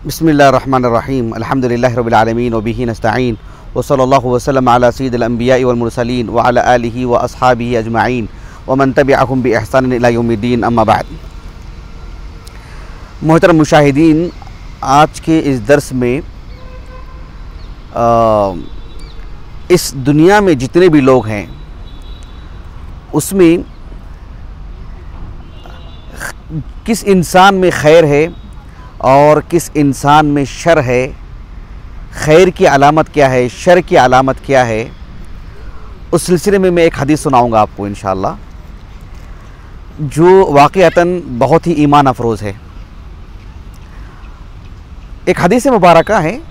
बिस्मिल्लाहिर्रहमानिर्रहीम अल्हम्दुलिल्लाहि रब्बिल आलमीन व बिही नस्तईन व सल्लल्लाहु वसल्लम अला सय्यिदिल अंबिया'i वल मुरसलीन व अला आलिहि व अस्हाबिहि अजमाइन व मन तबिअहुम बि इहसान इला यौमिद्दीन अम्मा बाद। मोहतरम मुशाहिदीन, आज के इस दर्स में इस दुनिया में जितने भी लोग हैं उसमें किस इंसान में खैर है और किस इंसान में शर है, खैर की अलामत क्या है, शर की अलामत क्या है, उस सिलसिले में मैं एक हदीस सुनाऊंगा आपको इंशाअल्लाह, जो वाक़अतन बहुत ही ईमान अफरोज़ है। एक हदीस मुबारका है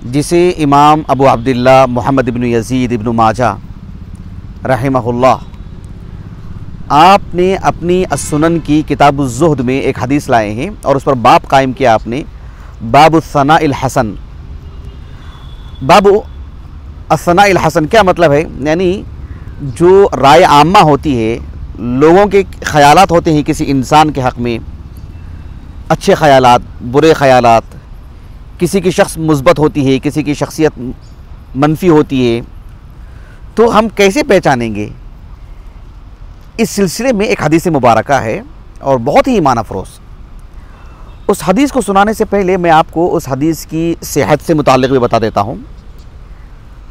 जिसे इमाम अबू अब्दुल्लाह मोहम्मद इब्न यज़ीद इब्न माजा रहमहुल्लाह आपने अपनी अस्सुनन की किताबुज़्ज़ुहद में एक हदीस लाए हैं और उस पर बाब कायम किया आपने, बाब सनाइल हसन। बाब सनाइल हसन क्या मतलब है? यानी जो राय आम्मा होती है, लोगों के ख़यालात होते हैं किसी इंसान के हक़ में, अच्छे ख़यालात, बुरे ख़यालात, किसी की शख्स मुस्बत होती है, किसी की शख्सियत मनफी होती है, तो हम कैसे पहचानेंगे? इस सिलसिले में एक हदीस मुबारका है और बहुत ही ईमान अफरोज़। उस हदीस को सुनाने से पहले मैं आपको उस हदीस की सेहत से मुताल्लिक़ भी बता देता हूँ,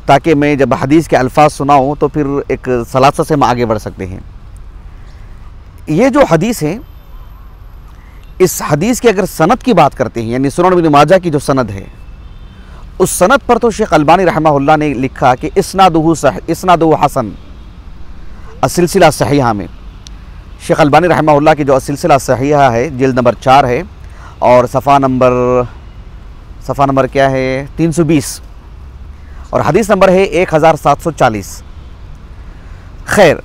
ताकि मैं जब हदीस के अल्फाज सुनाऊँ तो फिर एक सलासत से हम आगे बढ़ सकते हैं। ये जो हदीस है, इस हदीस की अगर सनद की बात करते हैं, यानी सुनन इब्न माजा की जो सनद है, उस सनद पर तो शेख अलबानी रहमहुल्लाह ने लिखा कि इस्नादुहु हसन, सिलसिला सहीहा में शेख अलबानी रहमहुल्लाह की जो सिलसिला सहीहा है, जिल्द नंबर 4 है और सफ़ा नंबर क्या है 320 और हदीस नंबर है 1740। खैर,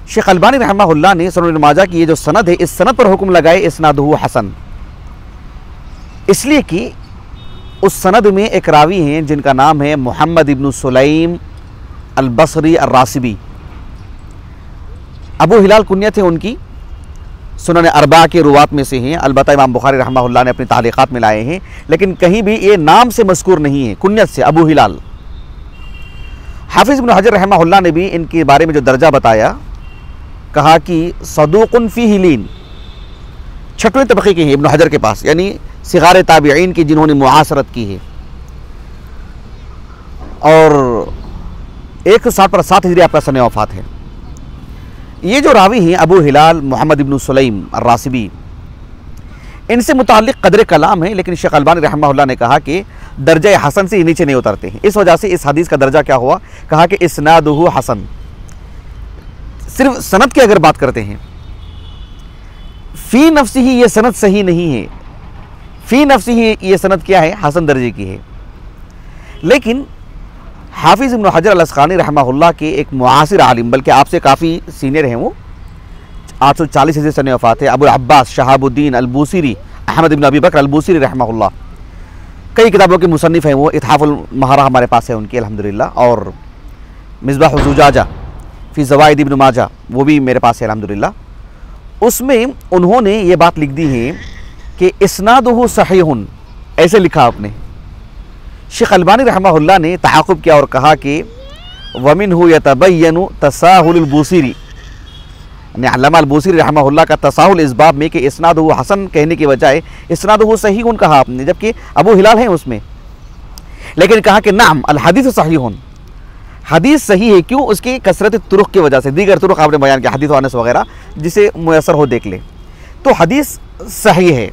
शेख अलबानी रहमहुल्लाह ने सुनन इब्न माजा की ये जो सनद है, इस सनद पर हुक्म लगाए इस्नादुहु हसन, इसलिए कि उस सनद में एक रावी हैं जिनका नाम है मोहम्मद इब्न सुलैम अल बसरी अर रासिबी। अबू हिलाल कुन्यत है उनकी, सुनन अरबा के रुवात में से हैं। अलबत्ता इमाम बुखारी रहमहुल्लाह ने अपनी तालीक़ात में लाए हैं, लेकिन कहीं भी ये नाम से मज़कूर नहीं है, कुन्यत से अबू हिलाल। हाफिज़ इब्न हजर रहमहुल्लाह ने भी इनके बारे में जो दर्जा बताया, कहा कि सदूक़ुन फ़ीही लीन, छठवें तबक़े के हैं इब्न हजर के पास, यानी सिगार ताबिईन की जिन्होंने मुआसरत की है, और 160 हिजरी आपका सन वफ़ात है। ये जो रावी हैं अबू हिलाल मोहम्मद इब्न सुलैम अर्रासिबी, इनसे मुताल्लिक़ कदर कलाम है, लेकिन शेख अलबानी रहमहुल्लाह ने कहा कि दर्जा हसन से नीचे नहीं उतरते हैं। इस वजह से इस हदीस का दर्जा क्या हुआ? कहा कि इस्नादुहु हसन। सिर्फ सनद की अगर बात करते हैं, फ़ी नफ्सिही ये सनद सही नहीं है, फ़ी नफ्सिही ये सनद क्या है? हसन दर्जे की है। लेकिन हाफिज़ इब्न हजर अल-अस्क़लानी रहमहुल्लाह के एक मुआसिर आलिम, बल्कि आपसे काफ़ी सीनियर हैं वो, 840 हिजरी सन वफ़ात है, अबुल अब्बास शहाबुद्दीन अल-बूसीरी अहमद इब्न अबी बकर अल-बूसीरी रहमहुल्लाह, कई किताबों के मुसन्निफ़ हैं वो। इत्हाफ़ुल महारा हमारे पास है उनकी अल्हम्दुलिल्लाह, और मिसबाह ज़ुजाजा फ़ी ज़वाइद इब्न माजा वो भी मेरे पास है अल्हम्दुलिल्लाह। उसमें उन्होंने ये बात लिख दी है कि इस्नादुहु सहीहुन, ऐसे लिखा आपने। शेख अलबानी रहमहुल्लाह ने तआक़ुब किया और कहा कि वमिनहु यतबय्यनु तसाहुलुल बूसीरी, यानी अल्लामा अल-बूसीरी रहमहुल्लाह का तसाहुल इस बाब में कि इस्नादुहु हसन कहने के बजाय इस्नादुहु सहीहुन कहा आपने, जबकि अबू हिलाल हैं उसमें। लेकिन कहा कि नाम अल हदीस सहीहुन, हदीस सही है। क्यों? उसकी कसरत तुरुक़ की वजह से, दीगर तुरुक़ आपने बयान किया, हदीस अनस वगैरह, जिसे मुयसर हो देख ले, तो हदीस सही है।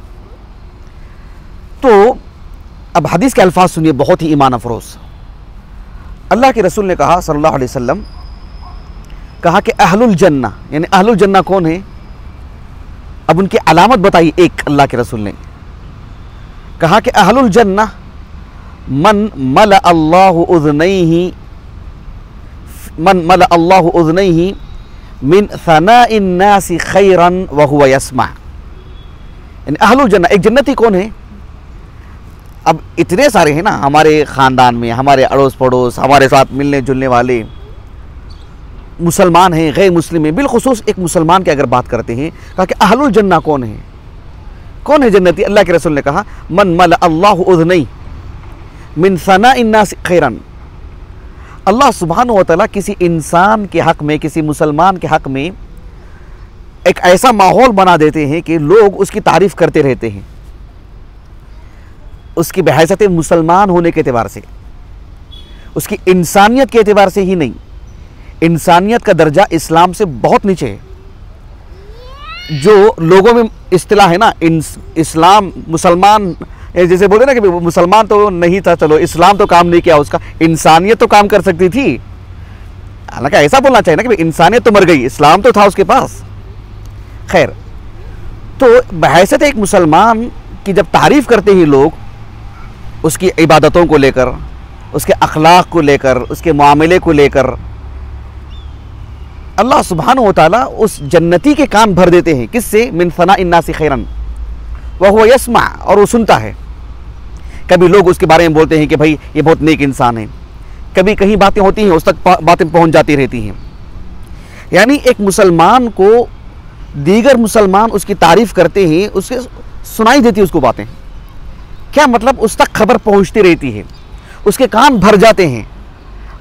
तो अब हदीस के अल्फाज सुनिए, बहुत ही ईमान अफरोज़। अल्लाह के रसूल ने कहा सल्लल्लाहु अलैहि वसल्लम, कहा कि अहलुल जन्ना, यानी अहलुल जन्ना कौन है? अब उनकी अलामत बताई एक, अल्लाह के रसूल ने कहा कि अहलुल जन्ना मन मल अल्लाहु उज़नैहि मिन सनाइन नासी खैरन व हुवा यस्मा। यानी अहलुल जन्ना, एक जन्नती कौन है? अब इतने सारे हैं ना हमारे ख़ानदान में, हमारे अड़ोस पड़ोस, हमारे साथ मिलने जुलने वाले, मुसलमान हैं, गैर मुस्लिम हैं। बिलखुसूस एक मुसलमान की अगर बात करते हैं, कहा कि अहलुल जन्ना कौन है? कौन है जन्नती? अल्लाह के रसूल ने कहा मन मल अल्लाहु उज़नई मिन सनाइन नास खैरन। अल्लाह सुब्हानहु व तआला किसी इंसान के हक़ में, किसी मुसलमान के हक़ में एक ऐसा माहौल बना देते हैं कि लोग उसकी तारीफ़ करते रहते हैं, उसकी बहैसियत मुसलमान होने के एतबार से, उसकी इंसानियत के एतबार से ही नहीं। इंसानियत का दर्जा इस्लाम से बहुत नीचे है। जो लोगों में इस्तिलाह है ना, इस्लाम मुसलमान, जैसे बोलते ना कि मुसलमान तो नहीं था, चलो इस्लाम तो काम नहीं किया उसका, इंसानियत तो काम कर सकती थी। हालांकि ऐसा बोलना चाहिए ना कि इंसानियत तो मर गई, इस्लाम तो था उसके पास। खैर, तो बहैसियत एक मुसलमान की जब तारीफ़ करते हैं लोग, उसकी इबादतों को लेकर, उसके अखलाक को लेकर, उसके मामले को लेकर, अल्लाह सुब्हानहु व तआला उस जन्नती के कान भर देते हैं। किससे? मिन सनाइन नास खैरन व हुवा यस्मा, और वो सुनता है। कभी लोग उसके बारे में बोलते हैं कि भाई ये बहुत नेक इंसान है, कभी कहीं बातें होती हैं उस तक बातें पहुंच जाती रहती हैं। यानी एक मुसलमान को दीगर मुसलमान उसकी तारीफ़ करते हैं, उसके सुनाई देती है उसको बातें। क्या मतलब? उस तक खबर पहुंचती रहती है, उसके कान भर जाते हैं।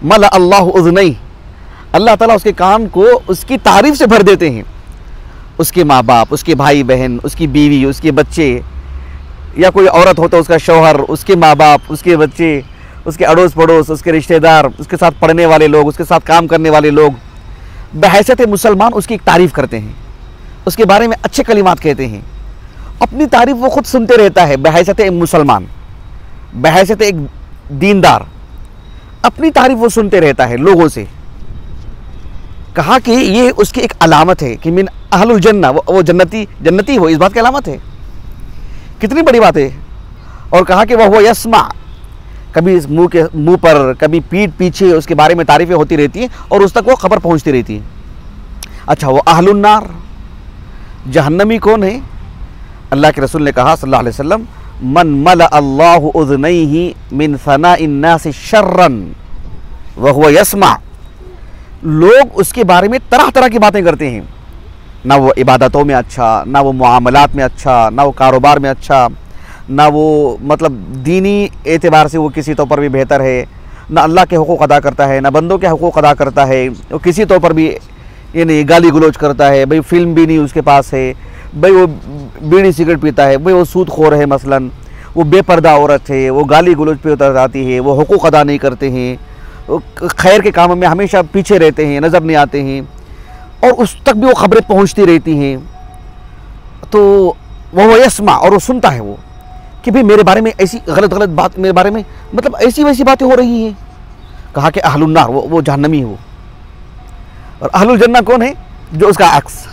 मल अल्लाहु उज़नई, अल्लाह ताला उसके कान को उसकी तारीफ़ से भर देते हैं। उसके माँ बाप, उसके भाई बहन, उसकी बीवी, उसके बच्चे, या कोई औरत हो तो उसका शौहर, उसके माँ बाप, उसके बच्चे, उसके अड़ोस पड़ोस, उसके रिश्तेदार, उसके साथ पढ़ने वाले लोग, उसके साथ काम करने वाले लोग, बहैसियत मुसलमान उसकी एक तारीफ़ करते हैं, उसके बारे में अच्छे कलिमात कहते हैं। अपनी तारीफ़ वो खुद सुनते रहता है। बहैसियत मुसलमान, बहैसियत एक दीनदार, अपनी तारीफ़ वो सुनते रहता है लोगों से। कहा कि ये उसकी एक अलामत है कि मिन अहलुल जन्ना, वो जन्नती हो, इस बात की अलामत है। कितनी बड़ी बात है। और कहा कि वह यस्मा, कभी मुंह पर, कभी पीठ पीछे उसके बारे में तारीफ़ें होती रहती हैं और उस तक वो खबर पहुंचती रहती है। अच्छा, वो अहलुन नार, जहन्नमी कौन है? अल्लाह के रसूल ने कहा सल्लल्लाहु अलैहि वसल्लम मन मल अल्लाहु उज़नैहि मिन सनाइन नास शर्रन व हुवा यस्मा। लोग उसके बारे में तरह तरह की बातें करते हैं, ना वो इबादतों में अच्छा, ना वो मुआमलात में अच्छा, ना वो कारोबार में अच्छा, ना वो मतलब दीनी एतबार से वो किसी तौर पर भी बेहतर है, ना अल्लाह के हुकूक अदा करता है, ना बंदों के हुकूक अदा करता है, वो किसी तौर पर भी ये नहीं गाली गलोच करता है, भाई फिल्म भी नहीं उसके पास है, भाई वो बीड़ी सिगरेट पीता है, भाई वो सूदखोर है, मसलन वो बेपर्दा औरत है, वो गाली गलोच पे उतर जाती है, वो हुकूक अदा नहीं करते हैं, खैर के कामों में हमेशा पीछे रहते हैं, नज़र नहीं आते हैं, और उस तक भी वो खबरें पहुंचती रहती हैं। तो वह यस्मा, और वो सुनता है वो कि भाई मेरे बारे में ऐसी गलत बात, मेरे बारे में मतलब ऐसी वैसी बातें हो रही हैं। कहा कि अहलुन नार, वो जहन्नमी है वो। और अहलुल जन्ना कौन है? जो उसका अक्स।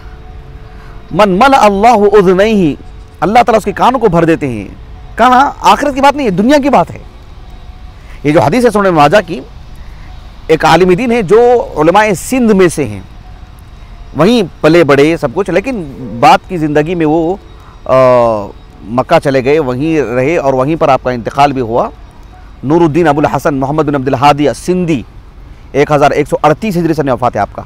मन मल अल्लाहु उज़नैहि, अल्लाह ताला उसके कानों को भर देते हैं। कहाँ? आखिरत की बात नहीं है, दुनिया की बात है। ये जो हदीस है सुनन माजा की, एक आलिम दीन है जो उलमाए सिंध में से हैं, वहीं पले बड़े सब कुछ, लेकिन बाद की ज़िंदगी में वो मक्का चले गए, वहीं रहे और वहीं पर आपका इंतकाल भी हुआ। नूरुद्दीन अबुल हसन मोहम्मद बिन अब्दुल हादी सिंधी, 1138 हिजरी सन वफ़ात है आपका।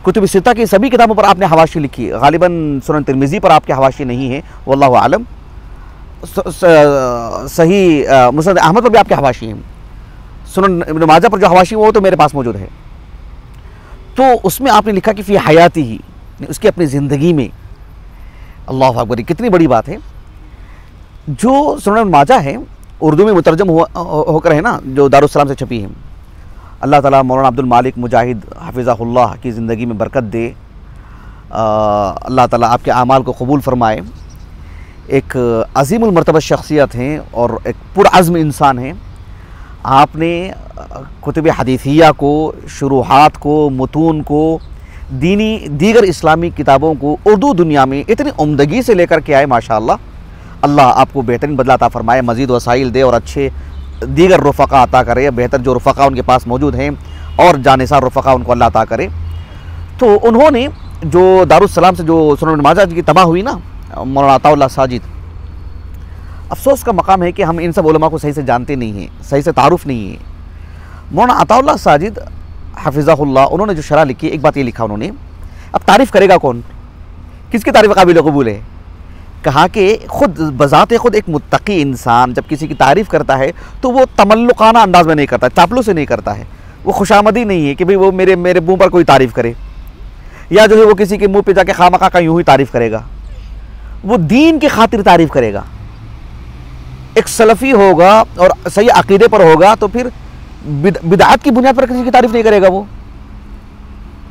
कुतुब सित्ता की सभी किताबों पर आपने हवाशी लिखी, गालिबन सुनन तिरमिज़ी पर आपके हवाशी नहीं है, वल्लाहु आलम। सही मुस्नद अहमद पर भी आपके हवाशी हैं। सुनन इब्न माजा पर जो हवाशी वो तो मेरे पास मौजूद है। तो उसमें आपने लिखा कि फ़ी हयाती ही, उसकी अपनी ज़िंदगी में, अल्लाह अकबर, कितनी बड़ी बात है। जो सुनन माजा है उर्दू में मुतरजम होकर है ना, जो दारुस्सलाम से छपी है। अल्लाह ताला मौलाना अब्दुल मालिक मुजाहिद हफ़िज़हुल्लाह की ज़िंदगी में बरकत दे, अल्लाह ताला आपके आमाल को कबूल फरमाए। एक अज़ीमुल मर्तबा शख्सियत हैं और एक पुरअज़्म इंसान हैं। आपने कुतुब हदीसिया को, शुरूहात को, मुतून को, दीगर इस्लामी किताबों को उर्दू दुनिया में इतनी उम्दगी से लेकर के आए, माशाअल्लाह। अल्लाह आपको बेहतरीन बदला अता फरमाए, मज़ीद वसाइल दे और अच्छे दीगर रुफ़क़ा अता करे, बेहतर जो रुफ़क़ा उनके पास मौजूद हैं और जानिसार रुफ़क़ा उनको अल्लाह अता करे। तो उन्होंने जो दारुस्सलाम से जो सुनन माजा की तबाह हुई ना, मौलाना अताउल्लाह साजिद, अफसोस का मकाम है कि हम इन सब उलमा को सही से जानते नहीं हैं, सही से तारुफ नहीं है। मौलाना अताउल्लाह साजिद हफ़िज़हुल्लाह, उन्होंने जो शरह लिखी, एक बात ये लिखा उन्होंने, अब तारीफ़ करेगा कौन? किसकी तारीफ़ काबिल कबूल है? कहा कि खुद बज़ाते खुद एक मुत्तकी इंसान जब किसी की तारीफ़ करता है तो वो तमल्लुकाना अंदाज में नहीं करता, चापलू से नहीं करता है, वो खुशामदी नहीं है कि भाई वो मेरे मुंह पर कोई तारीफ़ करे, या जो है वो किसी के मुंह पे जाके खामखा का यूं ही तारीफ़ करेगा। वो दीन की खातिर तारीफ़ करेगा, एक सलफ़ी होगा और सही अक़ीदे पर होगा तो फिर बिदअत की बुनियाद पर किसी की तारीफ़ नहीं करेगा। वो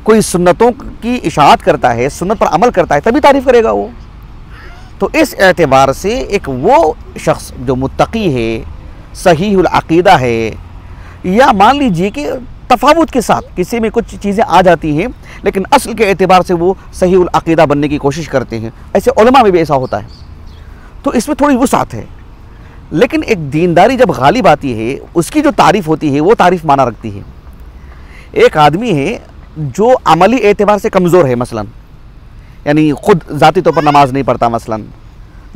कोई सुन्नतों की इशाअत करता है, सुन्नत पर अमल करता है, तभी तारीफ़ करेगा वो। तो इस एतबार से एक वो शख्स जो मुत्तकी है, सहीहुल अक़ीदा है, या मान लीजिए कि तफावुत के साथ किसी में कुछ चीज़ें आ जाती हैं लेकिन असल के एतबार से वो सहीहुल अक़ीदा बनने की कोशिश करते हैं, ऐसे उलमा में भी ऐसा होता है। तो इसमें थोड़ी वुसात है, लेकिन एक दीनदारी जब गालिब आती है उसकी जो तारीफ़ होती है वो तारीफ़ माना रखती है। एक आदमी है जो अमली एतबार से कमज़ोर है, मसलन यानी ख़ुद ज़ाती तौर पर नमाज नहीं पढ़ता, मसलन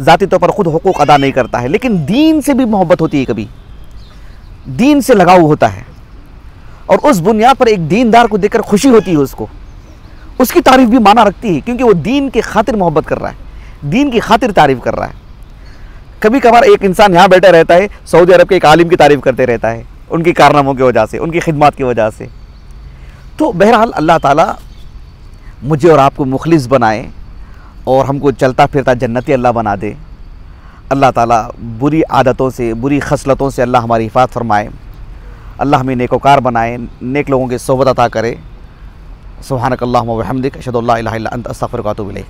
ज़ाती तौर पर ख़ुद हुकूक अदा नहीं करता है, लेकिन दीन से भी मोहब्बत होती है, कभी दीन से लगाव होता है, और उस बुनियाद पर एक दीनदार को देखकर खुशी होती है उसको, उसकी तारीफ़ भी माना रखती है, क्योंकि वो दीन की खातिर मोहब्बत कर रहा है, दीन की खातिर तारीफ़ कर रहा है। कभी कभार एक इंसान यहाँ बैठा रहता है, सऊदी अरब के एक आलिम की तारीफ़ करते रहता है, उनकी कारनामों की वजह से, उनकी खिदमत की वजह से। तो बहरहाल अल्लाह ताला मुझे और आपको मुखलिस बनाए और हमको चलता फिरता जन्नती अल्लाह बना दे। अल्लाह ताला बुरी आदतों से, बुरी खसलतों से अल्लाह हमारी हिफाज़त फरमाए। अल्लाह हमें नेकोकार बनाए, नेक लोगों की सोहबत अता करे। सुब्हानक अल्लाहुम्मा व बिहम्दिक, अशहदु अल्ला इलाहा इल्ला अंत, अस्तगफिरुका व अतूबु इलैक।